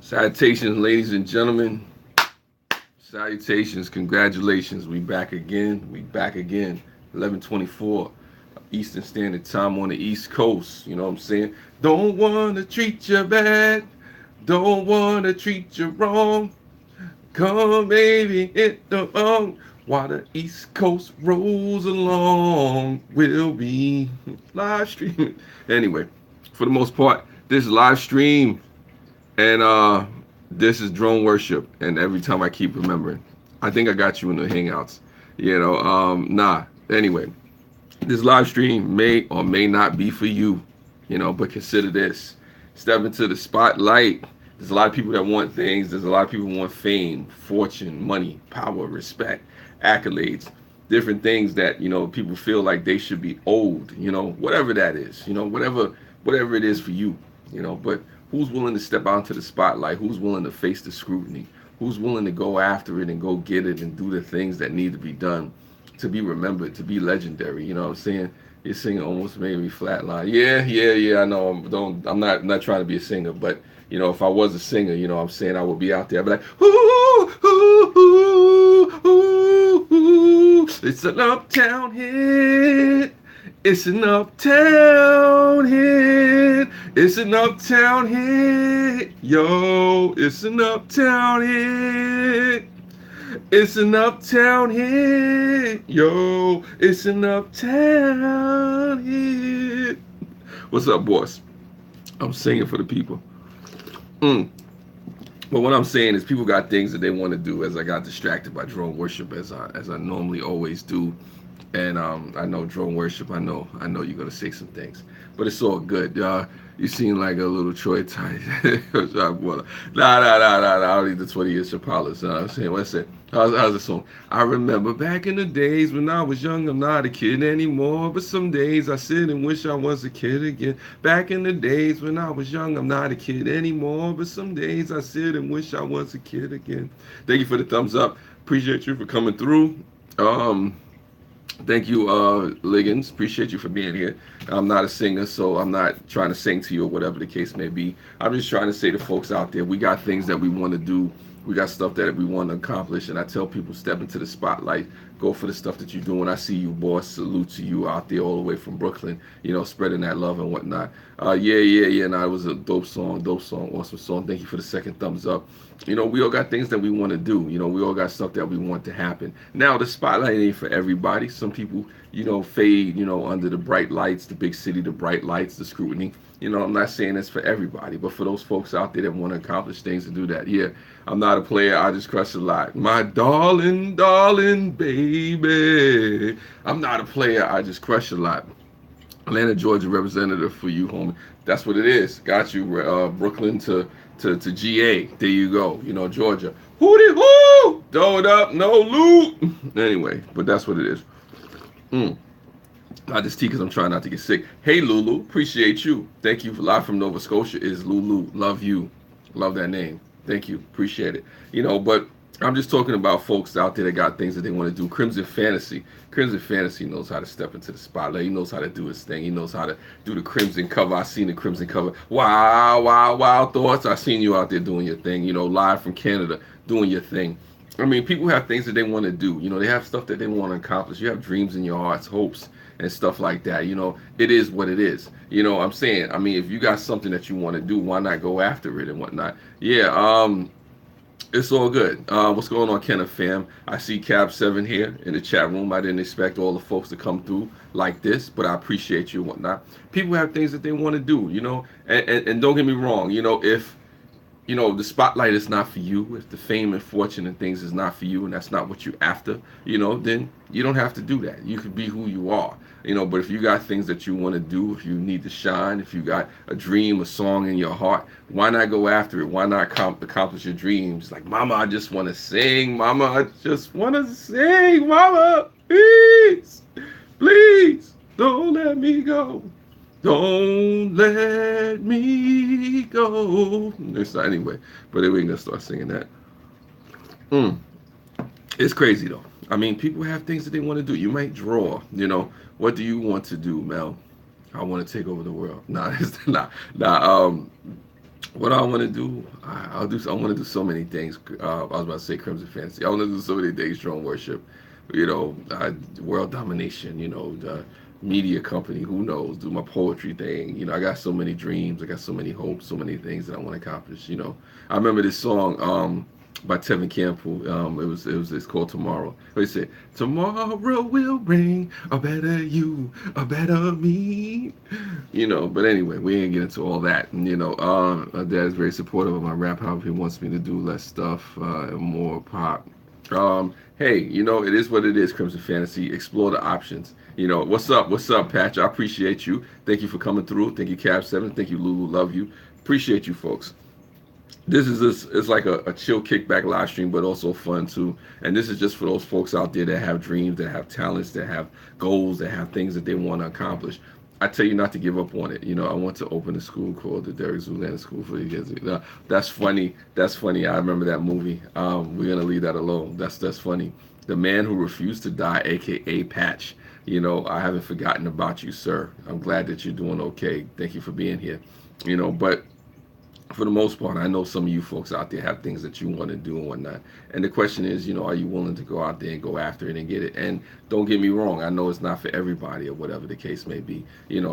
Salutations, ladies and gentlemen. Salutations, congratulations. We back again. We back again. 11:24 Eastern Standard Time on the East Coast. You know what I'm saying? Don't wanna treat you bad. Don't wanna treat you wrong. Come, baby, hit the wrong. While the East Coast rolls along, we'll be live streaming. Anyway, for the most part, this live stream and this is drone worship. And every time I keep remembering, I think I got you in the hangouts. Anyway, this live stream may or may not be for you, but consider this. Step into the spotlight. There's a lot of people that want things. There's a lot of people who want fame, fortune, money, power, respect, accolades, different things that, people feel like they should be owed, whatever that is, whatever it is for you, but who's willing to step out into the spotlight? Who's willing to face the scrutiny? Who's willing to go after it and go get it and do the things that need to be done to be remembered, to be legendary? You know what I'm saying? Your singing almost made me flatline. Yeah. I know. I'm not trying to be a singer, but if I was a singer, I'm saying I would be out there. I'd be like, ooh, ooh, ooh, ooh, ooh. It's an uptown hit. It's an uptown hit. It's an uptown hit. Yo, it's an uptown hit. It's an uptown hit. Yo, it's an uptown hit. What's up, boss? I'm singing for the people. But what I'm saying is people got things that they want to do, as I got distracted by drone worship as I normally always do. And I know drone worship, I know you're gonna say some things. But it's all good. You seem like a little Troy type. Nah. I don't need the 20-year Chapalas. I'm saying, what's it? How's the song? I remember back in the days when I was young, I'm not a kid anymore. But some days I sit and wish I was a kid again. Back in the days when I was young, I'm not a kid anymore. But some days I sit and wish I was a kid again. Thank you for the thumbs up. Appreciate you for coming through. Thank you, Liggins. Appreciate you for being here. I'm not a singer, so I'm not trying to sing to you or whatever the case may be. I'm just trying to say to folks out there, we got things that we want to do. We got stuff that we want to accomplish. And I tell people, step into the spotlight. Go for the stuff that you're doing. I see you, boss. Salute to you out there all the way from Brooklyn, spreading that love and whatnot. Yeah. Nah, it was a dope song, awesome song. Thank you for the second thumbs up. We all got things that we want to do. We all got stuff that we want to happen. Now, the spotlight ain't for everybody. Some people, fade, under the bright lights, the big city, the bright lights, the scrutiny. I'm not saying it's for everybody, but for those folks out there that want to accomplish things and do that, yeah, I'm not a player. I just crush a lot. My darling, darling baby. I'm not a player. I just crush a lot. Atlanta, Georgia representative for you, homie. That's what it is. Got you, Brooklyn to GA. There you go. Georgia. Hootie hoo! Throw it up, no loot. Anyway, but that's what it is. I just tea because I'm trying not to get sick. Hey, Lulu. Appreciate you. Thank you. Live from Nova Scotia is Lulu. Love you. Love that name. Thank you. Appreciate it. But I'm just talking about folks out there that got things that they want to do. Crimson Fantasy. Crimson Fantasy knows how to step into the spotlight. He knows how to do his thing. He knows how to do the crimson cover. I seen the crimson cover. Wow thoughts. I seen you out there doing your thing. Live from Canada, doing your thing. I mean, people have things that they want to do. They have stuff that they want to accomplish. You have dreams in your hearts, hopes, and stuff like that. It is what it is. I'm saying, if you got something that you want to do, why not go after it and whatnot? Yeah, it's all good. What's going on, Kenneth fam? I see Cab 7 here in the chat room. I didn't expect all the folks to come through like this, but I appreciate you and whatnot. People have things that they want to do, and don't get me wrong, if the spotlight is not for you, if the fame and fortune and things is not for you, and that's not what you're after, then you don't have to do that. You can be who you are, but if you got things that you want to do, if you need to shine, if you got a dream, a song in your heart, why not go after it? Why not accomplish your dreams? Like, mama, I just want to sing. Mama, I just want to sing. Mama, please, don't let me go. Don't let me go. It's not anyway, but we ain't gonna start singing that. It's crazy though. People have things that they want to do. You might draw. What do you want to do, Mel? I want to take over the world. Nah, it's not. What What I want to do, I'll do. I want to do so many things. I was about to say Crimson Fantasy. I want to do so many things. Drone worship, world domination. The media company. Who knows? Do my poetry thing. I got so many dreams. I got so many hopes. So many things that I want to accomplish. I remember this song. By Tevin Campbell. It's called Tomorrow. They said, tomorrow will bring a better you, a better me. But anyway, we ain't get into all that. My dad is very supportive of my rap. However, he wants me to do less stuff and more pop. Hey, it is what it is, Crimson Fantasy. Explore the options. What's up? What's up, Patch? I appreciate you. Thank you for coming through. Thank you, Cab7. Thank you, Lulu. Love you. Appreciate you, folks. This is it's like a chill kickback live stream, but also fun too. And this is just for those folks out there that have dreams, that have talents, that have goals, that have things that they want to accomplish. I tell you not to give up on it. I want to open a school called the Derek Zoolander School for the kids. That's funny. That's funny. I remember that movie. We're gonna leave that alone. That's funny. The man who refused to die, aka Patch. I haven't forgotten about you, sir. I'm glad that you're doing okay. Thank you for being here. But for the most part, I know some of you folks out there have things that you want to do and whatnot. And the question is, are you willing to go out there and go after it and get it? And don't get me wrong, I know it's not for everybody or whatever the case may be.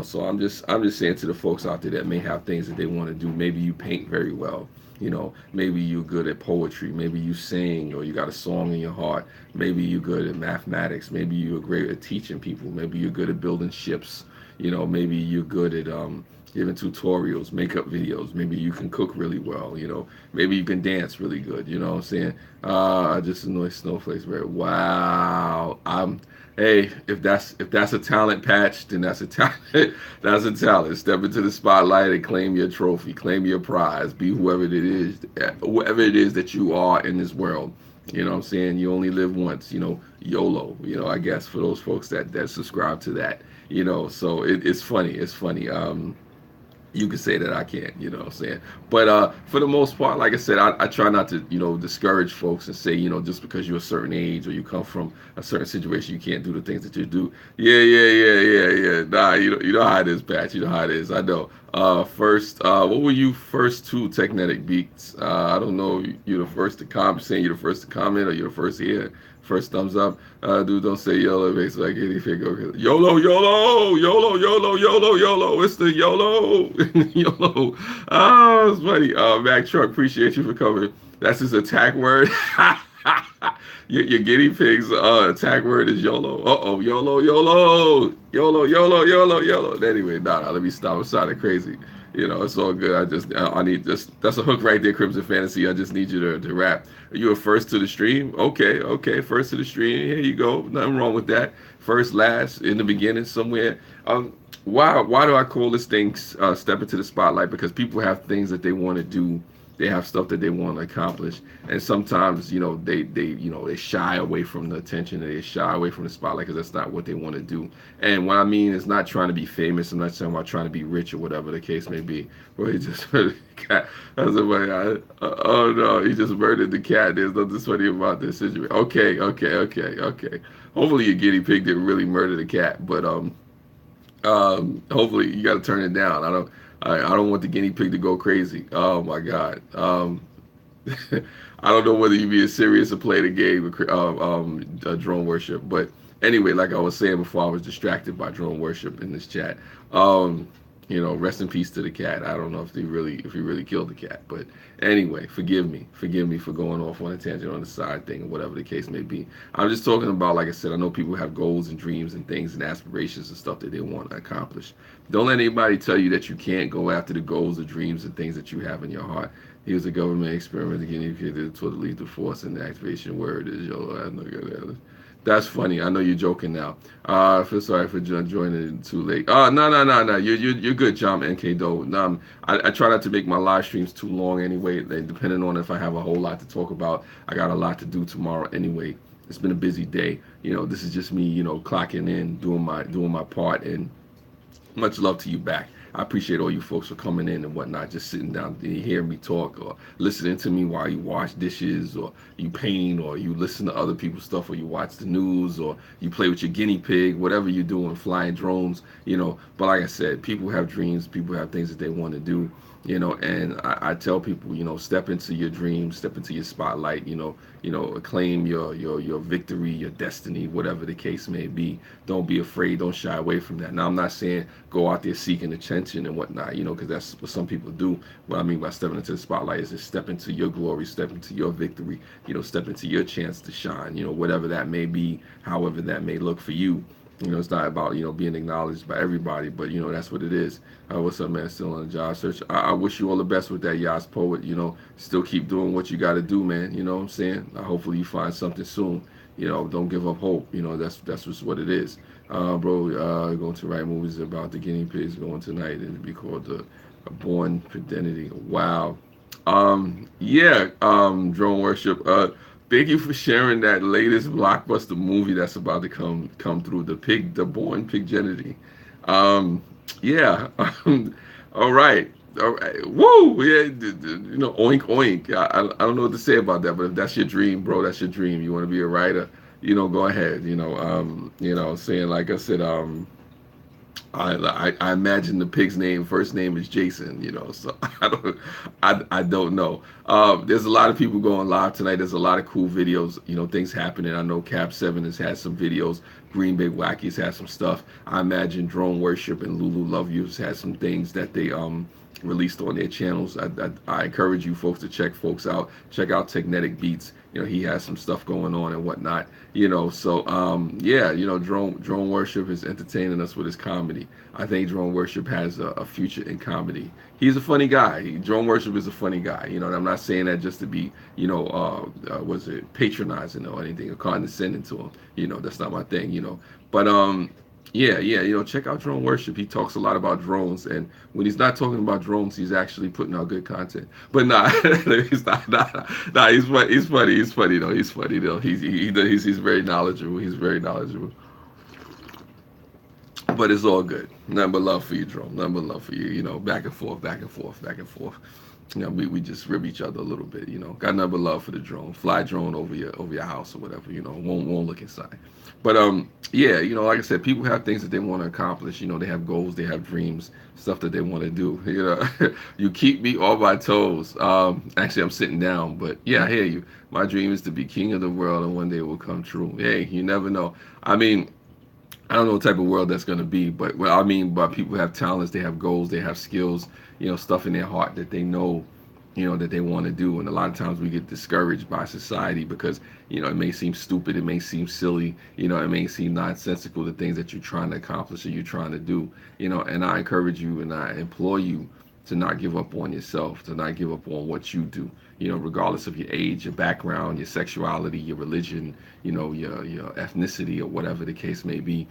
So I'm just saying to the folks out there that may have things that they want to do. Maybe you paint very well. Maybe you're good at poetry. Maybe you sing, or you got a song in your heart. Maybe you're good at mathematics. Maybe you're great at teaching people. Maybe you're good at building ships. Maybe you're good at giving tutorials, makeup videos. Maybe you can cook really well. Maybe you can dance really good. You know what I'm saying? I just annoy snowflakes. Right? Wow. Hey, if that's a talent, Patch, then that's a talent. That's a talent. Step into the spotlight and claim your trophy, claim your prize. Be whoever it is that you are in this world. You know what I'm saying? You only live once. YOLO. I guess for those folks that subscribe to that. So it's funny. It's funny. You can say that I can't, what I'm saying? But for the most part, like I said, I try not to, discourage folks and say, just because you're a certain age or you come from a certain situation, you can't do the things that you do. Yeah. Nah, you know how it is, Pat. You know how it is. I know. First, what were you first to Technetic Beats? I don't know. You're the first to comment, saying you're the first to comment, or you're the first here. First thumbs up. Dude, don't say YOLO. It makes like anything go. YOLO, YOLO, YOLO, YOLO, YOLO, YOLO. It's the YOLO. YOLO. Oh, it's funny. Mac Truck, appreciate you for coming. That's his attack word. Your guinea pig's attack word is YOLO. Uh-oh, YOLO, YOLO. YOLO, YOLO, YOLO, YOLO. Anyway, let me stop. I'm sounding crazy. It's all good. I need that's a hook right there, Crimson Fantasy. I just need you to rap. Are you a first to the stream? Okay, first to the stream. Here you go. Nothing wrong with that. First, last, in the beginning, somewhere. Why do I call this thing Step Into the Spotlight? Because people have things that they want to do. They have stuff that they want to accomplish, and sometimes they shy away from the attention, and they shy away from the spotlight because that's not what they want to do. And what I mean is not trying to be famous. I'm not talking about trying to be rich or whatever the case may be. Well, he just murdered the cat. Oh no, he just murdered the cat. There's nothing funny about this situation. Okay. Hopefully your guinea pig didn't really murder the cat, but hopefully you got to turn it down. I don't want the guinea pig to go crazy. Oh my God. I don't know whether you being serious or play the game drone worship, but anyway, like I was saying before, I was distracted by drone worship in this chat. Rest in peace to the cat. I don't know if he really killed the cat, but anyway, forgive me for going off on a tangent on the side thing or whatever the case may be. I'm just talking about, like I said, I know people have goals and dreams and things and aspirations and stuff that they want to accomplish. Don't let anybody tell you that you can't go after the goals or dreams and things that you have in your heart. Here's a government experiment again. If you did to lead the force and the activation word is YOLO. That's funny. I know you're joking now. I feel sorry for joining too late. No. You're good, John NK though. I try not to make my live streams too long anyway. Depending on if I have a whole lot to talk about. I got a lot to do tomorrow anyway. It's been a busy day. This is just me, clocking in, doing my part, and much love to you back. I appreciate all you folks for coming in and whatnot, just sitting down and hearing me talk or listening to me while you wash dishes or you paint or you listen to other people's stuff or you watch the news or you play with your guinea pig, whatever you're doing, flying drones, But like I said, people have dreams, people have things that they want to do. And I tell people, step into your dreams, step into your spotlight, claim your victory, your destiny, whatever the case may be. Don't be afraid, don't shy away from that. Now I'm not saying go out there seeking attention and whatnot, because that's what some people do. What I mean by stepping into the spotlight is just step into your glory, step into your victory, step into your chance to shine, whatever that may be, however that may look for you. It's not about being acknowledged by everybody, but that's what it is. What's up, man? Still on the job search. I wish you all the best with that, Yas Poet. Still keep doing what you got to do, man. You know what I'm saying? Hopefully you find something soon. Don't give up hope. That's just what it is. Bro, going to write movies about the guinea pigs going tonight and it'd be called the Born Fidelity. Wow. Yeah. Drone worship. Thank you for sharing that latest blockbuster movie that's about to come through. The Born Piggenity. Yeah. All right. All right. Woo! Yeah. Oink oink. I don't know what to say about that, but if that's your dream, bro, that's your dream. You want to be a writer, go ahead. Saying like I said, I imagine the pig's first name is Jason, so I don't know. There's a lot of people going live tonight. There's a lot of cool videos, things happening. I know Cap 7 has had some videos. Green Bay Wackies has some stuff. I imagine Drone Worship and Lulu Love You has had some things that they released on their channels. I encourage you folks to check folks out. Check out Technetic Beats. He has some stuff going on and whatnot. So yeah, Drone Worship is entertaining us with his comedy. I think Drone Worship has a future in comedy. He's a funny guy. Drone Worship is a funny guy. And I'm not saying that just to be, was it patronizing or anything or condescending to him. That's not my thing. But yeah, check out Drone Worship. He talks a lot about drones, and when he's not talking about drones, he's actually putting out good content. But nah, he's not. Nah, he's funny. He's funny. He's funny though. He's funny though. He's very knowledgeable. He's very knowledgeable. But it's all good. Nothing but love for you, Drone. Nothing but love for you. Back and forth, back and forth, back and forth. We just rib each other a little bit. Got nothing but love for the drone. Fly drone over your house or whatever. Won't look inside. But yeah, like I said, people have things that they want to accomplish. They have goals, they have dreams, stuff that they want to do. You keep me on my toes. Actually, I'm sitting down, but yeah, I hear you. My dream is to be king of the world, and one day it will come true. Hey, you never know. I mean, I don't know what type of world that's going to be, but what I mean by people have talents, they have goals, they have skills, stuff in their heart that they know, that they want to do. And a lot of times we get discouraged by society because, it may seem stupid, it may seem silly, it may seem nonsensical, the things that you're trying to accomplish or you're trying to do, and I encourage you and I implore you to not give up on yourself, to not give up on what you do, regardless of your age, your background, your sexuality, your religion, your ethnicity or whatever the case may be.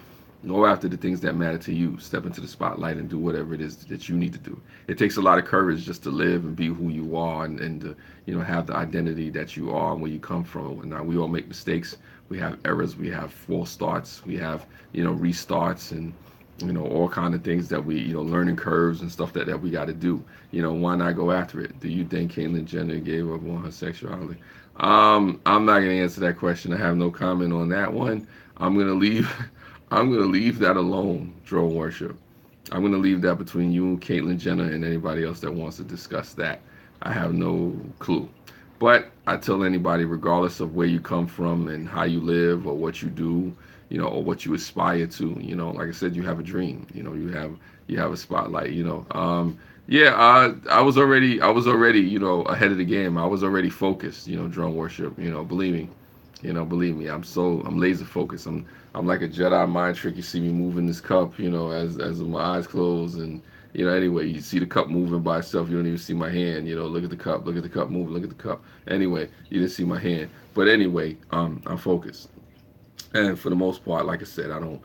Go after the things that matter to you. Step into the spotlight and do whatever it is that you need to do. It takes a lot of courage just to live and be who you are and to, have the identity that you are and where you come from. And now we all make mistakes. We have errors. We have false starts. We have, restarts and, all kind of things that we, learning curves and stuff that we got to do. Why not go after it? Do you think Caitlyn Jenner gave up on her sexuality? I'm not going to answer that question. I have no comment on that one. I'm going to leave that alone, Drone Worship. I'm going to leave that between you, Caitlyn Jenner, and anybody else that wants to discuss that. I have no clue. But I tell anybody, regardless of where you come from and how you live or what you do, or what you aspire to, like I said, you have a dream, you have a spotlight, yeah, I was already, ahead of the game. I was already focused, Drone Worship, believe me, I'm laser focused. I'm like a Jedi mind trick. You see me moving this cup, as my eyes close, and anyway, you see the cup moving by itself. You don't even see my hand. Look at the cup moving. Look at the cup. Anyway, you didn't see my hand, but anyway, I'm focused. And for the most part, like I said, I don't,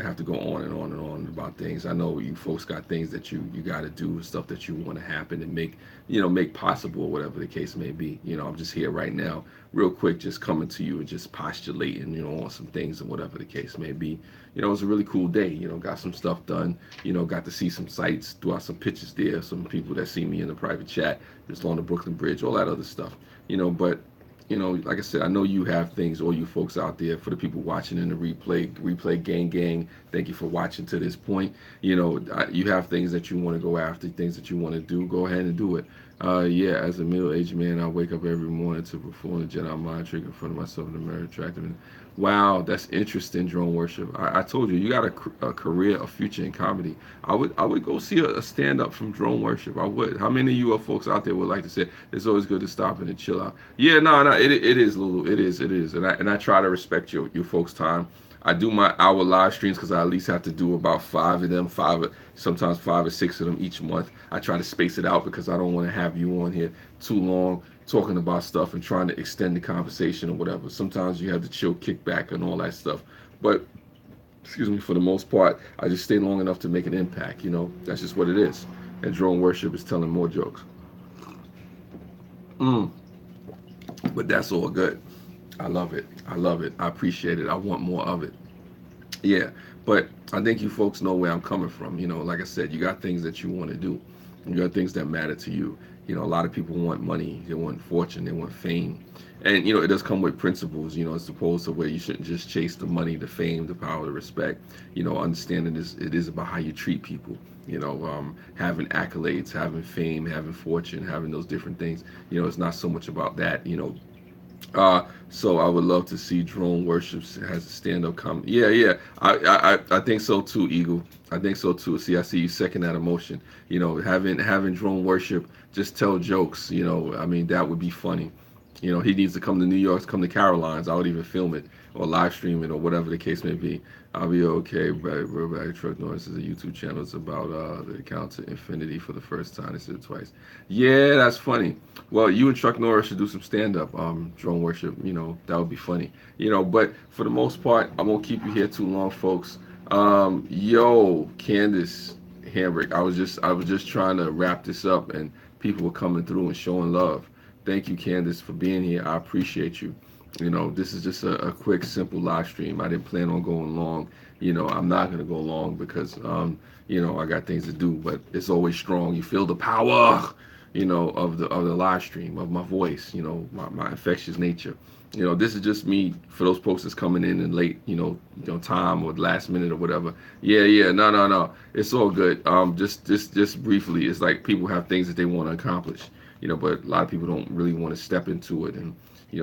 have to go on and on and on about things. I know you folks got things that you got to do, stuff that you want to happen and make possible, whatever the case may be. I'm just here right now, real quick, just coming to you and just postulating, on some things and whatever the case may be. It was a really cool day. Got some stuff done. Got to see some sights, threw out some pictures there, some people that see me in the private chat, just on the Brooklyn Bridge, all that other stuff. But like I said, I know you have things, all you folks out there, for the people watching in the replay gang. Thank you for watching to this point. You have things that you want to go after, things that you want to do. Go ahead and do it. Yeah, as a middle-aged man, I wake up every morning to perform the Jedi mind trick in front of myself in the mirror, attractive. Wow, that's interesting, drone worship. I told you, you got a career, a future in comedy. I would go see a stand up from drone worship. I would. How many of you folks out there would like to say it's always good to stop and chill out? Yeah, no, no, it is, Lulu. It is, and I try to respect your folks' time. I do my hour live streams because I at least have to do about five of them, sometimes 5 or 6 of them each month. I try to space it out because I don't want to have you on here too long talking about stuff and trying to extend the conversation or whatever. Sometimes you have to chill, kick back, and all that stuff. But excuse me, for the most part, I just stay long enough to make an impact. That's just what it is. And drone worship is telling more jokes. But that's all good. I love it. I love it. I appreciate it. I want more of it. Yeah. But I think you folks know where I'm coming from. Like I said, you got things that you want to do. You got things that matter to you. A lot of people want money. They want fortune. They want fame. And, it does come with principles, as opposed to where you shouldn't just chase the money, the fame, the power, the respect. Understanding it is about how you treat people. Having accolades, having fame, having fortune, having those different things. It's not so much about that. So I would love to see drone worship has a stand-up comedy. Yeah. I think so too, Eagle. I think so too. See, I see you second that emotion. Having drone worship just tell jokes. I mean, that would be funny. He needs to come to New York, come to Caroline's. I would even film it or live stream it or whatever the case may be. I'll be okay. Back Truck Noise is a YouTube channel. It's about the account to infinity for the first time. They said it twice. Yeah, that's funny. Well, you and Chuck Norris should do some stand-up drone worship. That would be funny. But for the most part, I won't keep you here too long, folks. Yo, Candace Hambrick. I was just trying to wrap this up, and people were coming through and showing love. Thank you, Candace, for being here. I appreciate you. This is just a quick, simple live stream. I didn't plan on going long. I'm not going to go long because, I got things to do. But it's always strong. You feel the power, of the live stream, of my voice, my infectious nature. This is just me for those folks that's coming in late, time or last minute or whatever. Yeah. No. It's all good. Just briefly, it's like people have things that they want to accomplish. But a lot of people don't really want to step into it and,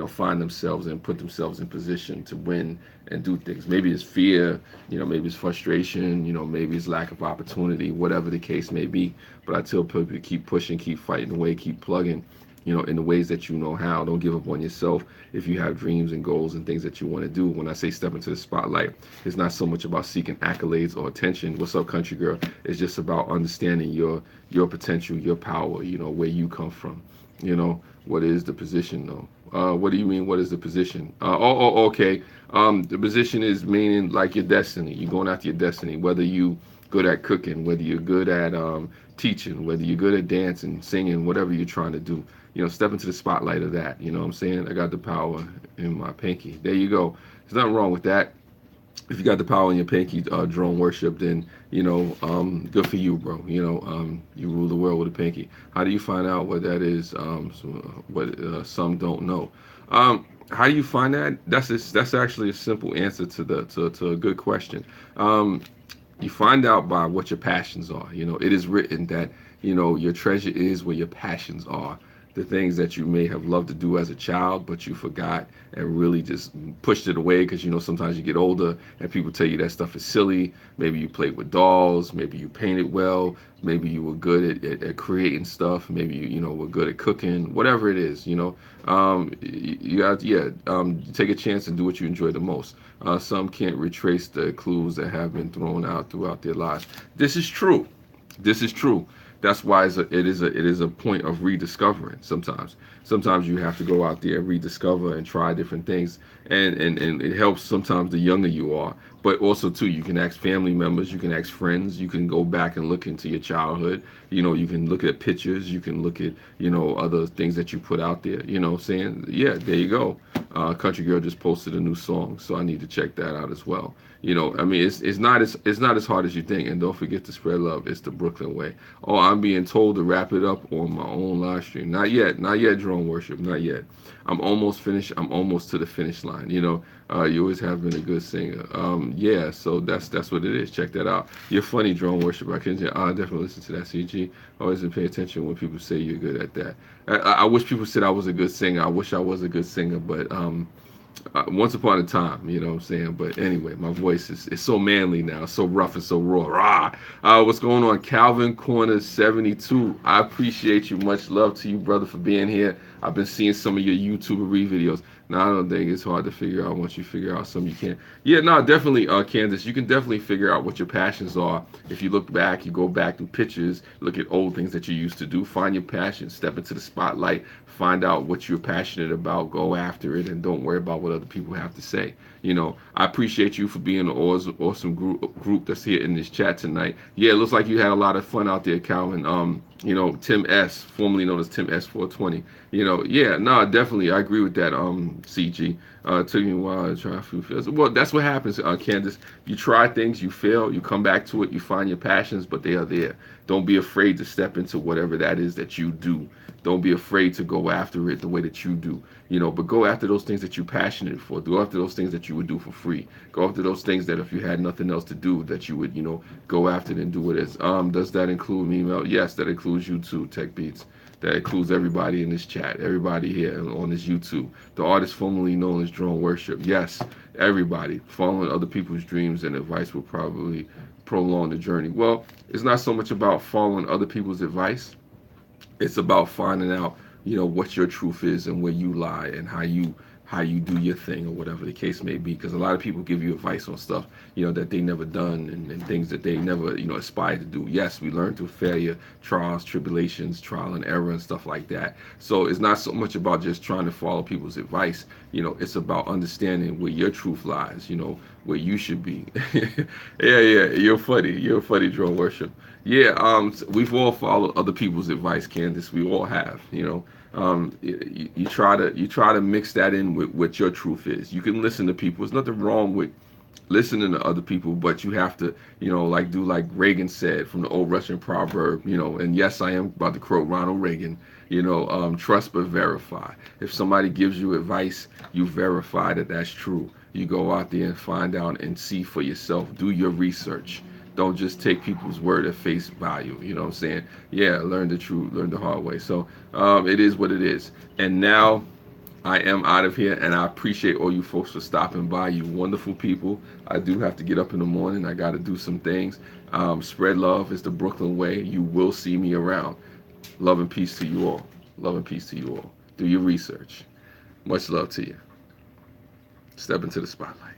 find themselves and put themselves in position to win and do things. Maybe it's fear, maybe it's frustration, maybe it's lack of opportunity, whatever the case may be. But I tell people to keep pushing, keep fighting away, keep plugging, in the ways that you know how. Don't give up on yourself if you have dreams and goals and things that you want to do. When I say step into the spotlight, it's not so much about seeking accolades or attention. What's up, country girl? It's just about understanding your potential, your power, where you come from. What is the position, though? What do you mean, what is the position? Okay. The position is meaning like your destiny. You're going after your destiny, whether you good at cooking, whether you're good at teaching, whether you're good at dancing, singing, whatever you're trying to do. Step into the spotlight of that. You know what I'm saying? I got the power in my pinky. There you go. There's nothing wrong with that. If you got the power in your pinky, drone worship, then, good for you, bro. You rule the world with a pinky. How do you find out what that is? What some don't know. How do you find that? That's actually a simple answer to a good question. You find out by what your passions are. It is written that, your treasure is where your passions are. The things that you may have loved to do as a child, but you forgot and really just pushed it away because, sometimes you get older and people tell you that stuff is silly. Maybe you played with dolls. Maybe you painted well. Maybe you were good at creating stuff. Maybe you were good at cooking. Whatever it is, you got take a chance and do what you enjoy the most. Some can't retrace the clues that have been thrown out throughout their lives. This is true. That's why it is a point of rediscovering. Sometimes you have to go out there and rediscover and try different things, and it helps sometimes the younger you are. But also too, you can ask family members, you can ask friends, you can go back and look into your childhood. You can look at pictures, you can look at other things that you put out there. Saying, yeah, there you go. Country Girl just posted a new song, so I need to check that out as well. I mean, it's not as hard as you think. And don't forget to spread love. It's the Brooklyn way. Oh, I'm being told to wrap it up on my own live stream. Not yet, drone worship, not yet. I'm almost finished. I'm almost to the finish line. You always have been a good singer. Yeah, so that's what it is. Check that out. You're funny, drone worship. I definitely listen to that. CG. Always pay attention when people say you're good at that. I wish people said I was a good singer. I wish I was a good singer, but once upon a time, you know what I'm saying? But anyway, my voice is so manly now, so rough and so raw. Rah! What's going on? Calvin Corner 72. I appreciate you. Much love to you, brother, for being here. I've been seeing some of your YouTubery videos. Now, I don't think it's hard to figure out. Once you figure out some, you can. Yeah, no, definitely, Candace, you can definitely figure out what your passions are. If you look back, you go back through pictures, look at old things that you used to do, find your passion, step into the spotlight, find out what you're passionate about, go after it, and don't worry about what other people have to say. I appreciate you for being an awesome group that's here in this chat tonight. Yeah, it looks like you had a lot of fun out there, Calvin. Tim S, formerly known as Tim S 420. Yeah, no, definitely, I agree with that. CG. It took me a while to try a few fields. Well, that's what happens, Candace. You try things, you fail, you come back to it, you find your passions, but they are there. Don't be afraid to step into whatever that is that you do. Don't be afraid to go after it the way that you do. But go after those things that you're passionate for. Go after those things that you would do for free. Go after those things that if you had nothing else to do, that you would, go after it and do it as. Does that include me, Mel? Yes, that includes you too, Tech Beats. That includes everybody in this chat, everybody here on this YouTube. The artist formerly known as Drone Worship. Yes, everybody. Following other people's dreams and advice will probably prolong the journey. Well, it's not so much about following other people's advice. It's about finding out, what your truth is and where you lie and how you do your thing or whatever the case may be. Because a lot of people give you advice on stuff, that they never done and things that they never, aspired to do. Yes, we learn through failure, trials, tribulations, trial and error and stuff like that. So it's not so much about just trying to follow people's advice. It's about understanding where your truth lies, where you should be. Yeah, you're funny. You're funny, drone worship. Yeah, we've all followed other people's advice, Candace. We all have, you try to mix that in with what your truth is. You can listen to people. There's nothing wrong with listening to other people, but you have to, like Reagan said from the old Russian proverb, and yes, I am about to quote Ronald Reagan, trust but verify. If somebody gives you advice, you verify that that's true. You go out there and find out and see for yourself. Do your research. Don't just take people's word at face value. You know what I'm saying? Yeah, learn the truth, learn the hard way. So it is what it is. And now I am out of here, and I appreciate all you folks for stopping by. You wonderful people. I do have to get up in the morning. I got to do some things. Spread love is the Brooklyn way. You will see me around. Love and peace to you all. Love and peace to you all. Do your research. Much love to you. Step into the spotlight.